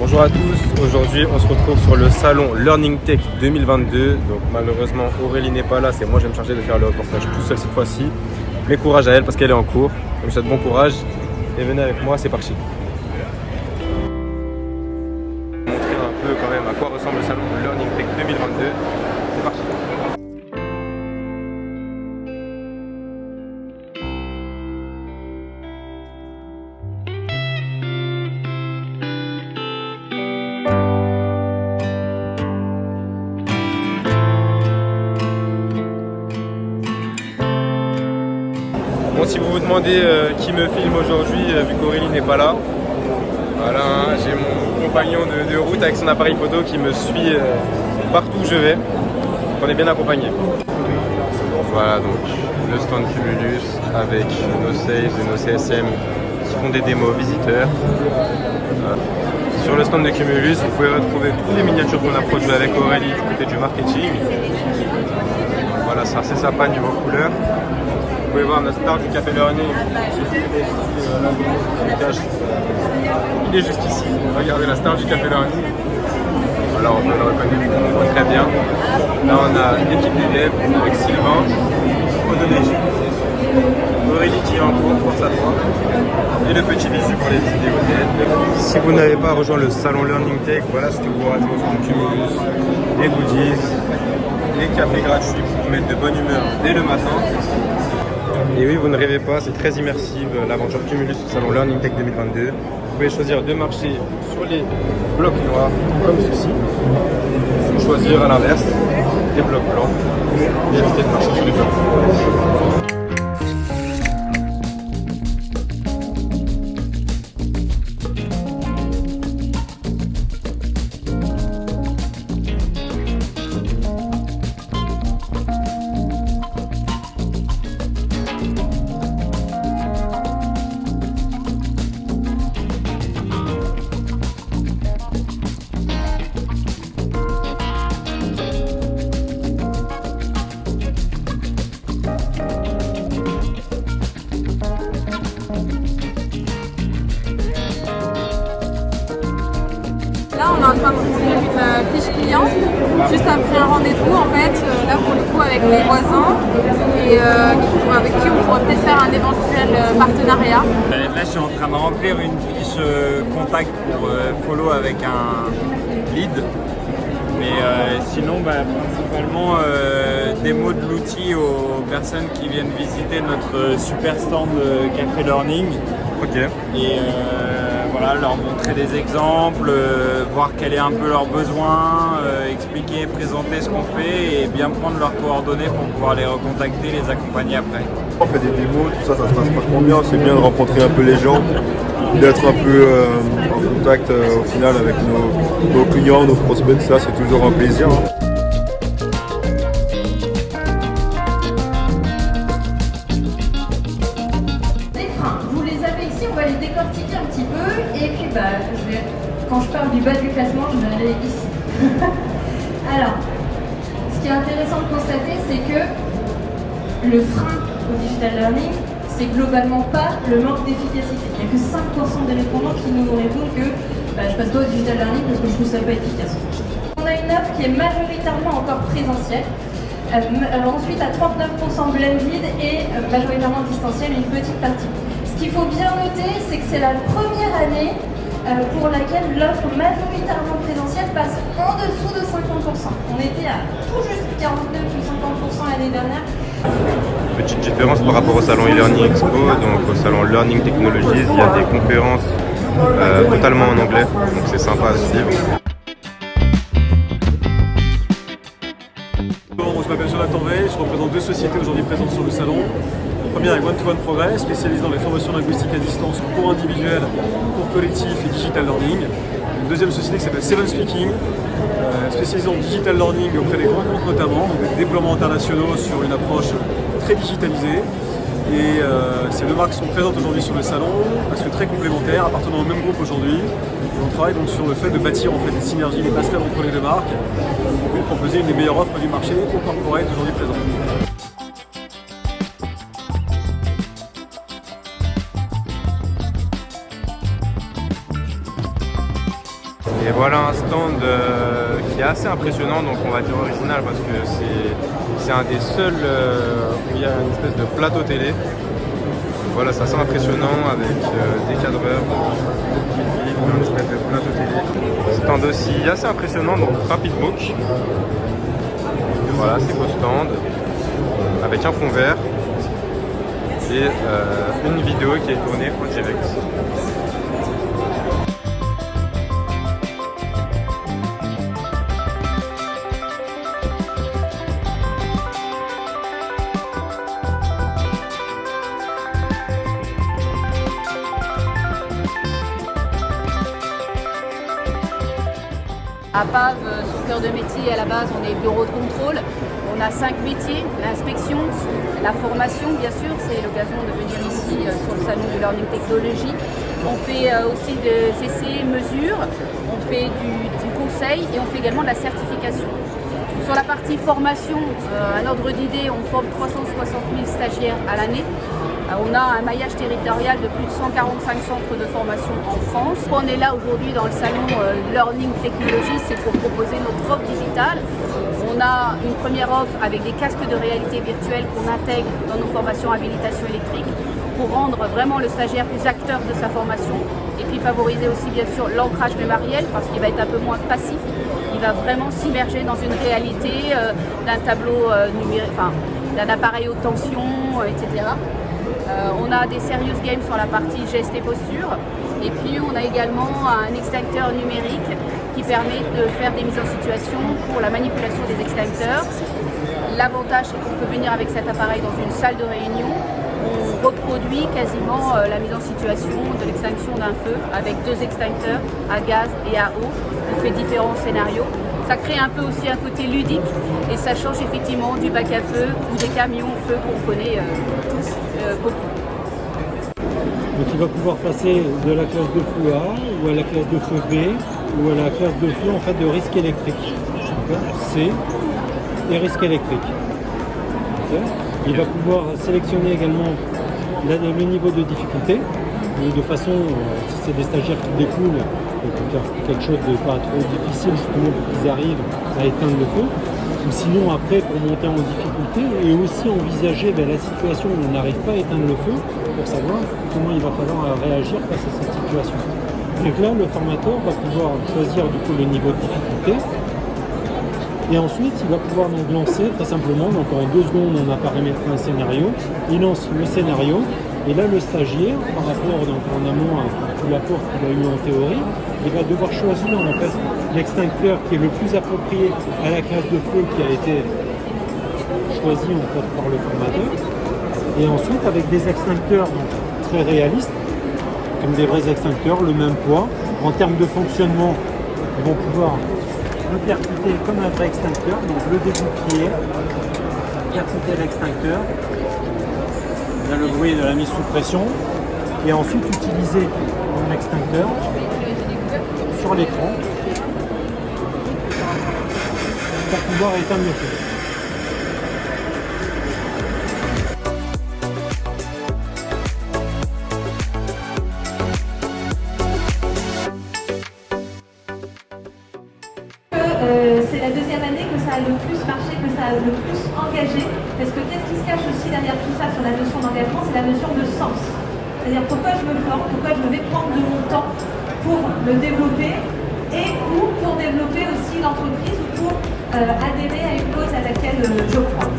Bonjour à tous, aujourd'hui on se retrouve sur le salon Learning Tech 2022. Donc malheureusement Aurélie n'est pas là, c'est moi je vais me charger de faire le reportage tout seul cette fois-ci. Mais courage à elle parce qu'elle est en cours. Donc je vous souhaite bon courage et venez avec moi, c'est parti. Montrer un peu quand même à quoi ressemble le salon Learning Tech 2022. C'est parti. Bon, si vous vous demandez qui me filme aujourd'hui, vu qu'Aurélie n'est pas là, voilà, hein, j'ai mon compagnon de route avec son appareil photo qui me suit partout où je vais. On est bien accompagné. Voilà donc le stand Cumulus avec nos sales et nos CSM qui font des démos aux visiteurs. Sur le stand de Cumulus, vous pouvez retrouver toutes les miniatures qu'on a produites avec Aurélie du côté du marketing. Voilà, c'est assez sympa niveau couleur. Vous pouvez voir notre star du Café Learning. Il est juste ici. Regardez la star du Café Learning. Voilà, on peut le reconnaître très bien. Là, on a l'équipe des devs avec Sylvain, Odonège, Aurélie qui est en cours pour sa foi, et le petit visu pour les vidéos TED. Si vous n'avez pas rejoint le salon Learning Tech, voilà ce que vous ratez au stand Cumulus, les goodies, les cafés gratuits pour vous mettre de bonne humeur dès le matin. Et oui, vous ne rêvez pas, c'est très immersif, l'aventure Cumulus au salon Learning Tech 2022. Vous pouvez choisir de marcher sur les blocs noirs comme ceci, ou choisir à l'inverse des blocs blancs et éviter de marcher sur les blocs. Là, on est en train de remplir une fiche client, juste après un rendez-vous en fait, là pour le coup avec les voisins et avec qui on pourrait peut-être faire un éventuel partenariat. Là, je suis en train de remplir une fiche contact pour follow avec un lead. Mais sinon, principalement démo de l'outil aux personnes qui viennent visiter notre super stand Café Learning. Ok. Et voilà, leur montrer des exemples, voir quel est un peu leurs besoins, expliquer, présenter ce qu'on fait et bien prendre leurs coordonnées pour pouvoir les recontacter, les accompagner après. On fait des démos, tout ça, ça se passe vachement bien. C'est bien de rencontrer un peu les gens, d'être un peu en contact au final avec nos clients, nos prospects. Ça, c'est toujours un plaisir. Les freins, vous les avez ici, on va les décortiquer un petit peu. Et puis, quand je parle du bas du classement, je vais aller ici. Alors, ce qui est intéressant de constater, c'est que le frein au digital learning, c'est globalement pas le manque d'efficacité. Il n'y a que 5% des répondants qui nous répondent que je passe pas au digital learning parce que je trouve ça pas efficace. On a une offre qui est majoritairement encore présentielle. Ensuite, à 39% blended et majoritairement distanciel, une petite partie. Ce qu'il faut bien noter, c'est que c'est la première année pour laquelle l'offre majoritairement présentielle passe en dessous de 50%. On était à tout juste 49 ou 50% l'année dernière. Petite différence par rapport au salon e-learning expo, donc au salon Learning Technologies, il y a des conférences totalement en anglais, donc c'est sympa à suivre. Je m'appelle Jonathan Veil, je représente deux sociétés aujourd'hui présentes sur le salon. La première est One-to-One Progress, spécialisée dans les formations linguistiques à distance pour individuels, pour collectif et digital learning. Une deuxième société qui s'appelle Seven Speaking, spécialisée en digital learning auprès des grands comptes notamment, donc des déploiements internationaux sur une approche très digitalisée. Et ces deux marques sont présentes aujourd'hui sur le salon parce que très complémentaires, appartenant au même groupe aujourd'hui. Et on travaille donc sur le fait de bâtir en fait des synergies, des passerelles entre les deux marques pour proposer une des meilleures offres du marché au corporate aujourd'hui présent. Et voilà un stand qui est assez impressionnant, donc on va dire original parce que c'est un des seuls où il y a une espèce de plateau télé. Voilà, c'est assez impressionnant avec des cadreurs, une espèce de plateau télé. Stand aussi assez impressionnant, donc Rapidbook. Voilà, c'est beau stand avec un fond vert et une vidéo qui est tournée en direct. À PAV, son cœur de métier, à la base, on est bureau de contrôle. On a 5 métiers, l'inspection, la formation, bien sûr, c'est l'occasion de venir ici sur le salon du Learning Technology. On fait aussi de CC, mesures, on fait du conseil et on fait également de la certification. Sur la partie formation, à ordre d'idée, on forme 360 000 stagiaires à l'année. On a un maillage territorial de plus de 145 centres de formation en France. On est là aujourd'hui dans le salon Learning Technology, c'est pour proposer notre offre digitale. On a une première offre avec des casques de réalité virtuelle qu'on intègre dans nos formations habilitation électrique pour rendre vraiment le stagiaire plus acteur de sa formation et puis favoriser aussi bien sûr l'ancrage mémoriel parce qu'il va être un peu moins passif. Il va vraiment s'immerger dans une réalité d'un tableau numérique, enfin, d'un appareil haute tension, etc. On a des serious games sur la partie geste et posture. Et puis on a également un extincteur numérique qui permet de faire des mises en situation pour la manipulation des extincteurs. L'avantage c'est qu'on peut venir avec cet appareil dans une salle de réunion. On reproduit quasiment la mise en situation de l'extinction d'un feu avec 2 extincteurs à gaz et à eau. On fait différents scénarios. Ça crée un peu aussi un côté ludique et ça change effectivement du bac à feu ou des camions feu qu'on connaît tous beaucoup. Donc il va pouvoir passer de la classe de feu A ou à la classe de feu B ou à la classe de feu en fait de risque électrique. C et risque électrique. Il va pouvoir sélectionner également le niveau de difficulté. De façon, si c'est des stagiaires qui découlent, on peut faire quelque chose de pas trop difficile justement pour qu'ils arrivent à éteindre le feu. Ou sinon après pour monter en difficulté et aussi envisager la situation où on n'arrive pas à éteindre le feu pour savoir comment il va falloir réagir face à cette situation. Donc là le formateur va pouvoir choisir du coup le niveau de difficulté et ensuite il va pouvoir donc lancer très simplement, donc en 2 secondes on a paramétré un scénario, il lance le scénario. Et là, le stagiaire, par rapport donc, en amont à tout l'apport qu'il a eu en théorie, il va devoir choisir en fait l'extincteur qui est le plus approprié à la classe de feu qui a été choisi en fait par le formateur. Et ensuite, avec des extincteurs donc, très réalistes, comme des vrais extincteurs, le même poids, en termes de fonctionnement, ils vont pouvoir le percuter comme un vrai extincteur, donc le dégoupiller, percuter l'extincteur. Le bruit de la mise sous pression et ensuite utiliser mon extincteur sur l'écran pour pouvoir éteindre le feu. C'est la deuxième année que ça a le plus marché, que ça a le plus engagé. Parce que qu'est-ce qui se cache aussi derrière tout ça sur la notion d'engagement, c'est la notion de sens. C'est-à-dire pourquoi je me forme, pourquoi je vais prendre de mon temps pour le développer et ou pour développer aussi l'entreprise ou pour adhérer à une cause à laquelle je crois.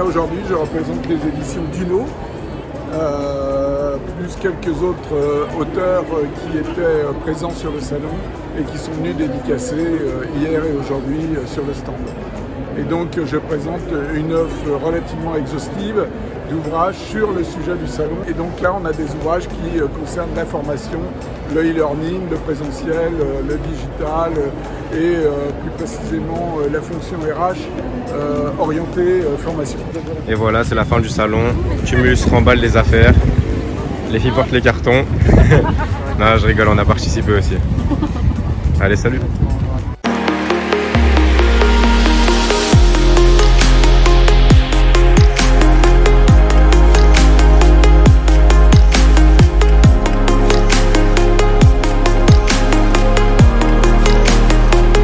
Aujourd'hui, je représente les éditions Duno. plus quelques autres auteurs qui étaient présents sur le salon et qui sont venus dédicacer hier et aujourd'hui sur le stand. Et donc je présente une offre relativement exhaustive d'ouvrages sur le sujet du salon. Et donc là on a des ouvrages qui concernent l'information, le e-learning, le présentiel, le digital et plus précisément la fonction RH orientée formation. Et voilà, c'est la fin du salon. Cumulus remballe les affaires. Les filles portent les cartons. Non, je rigole, on a participé aussi. Allez, salut!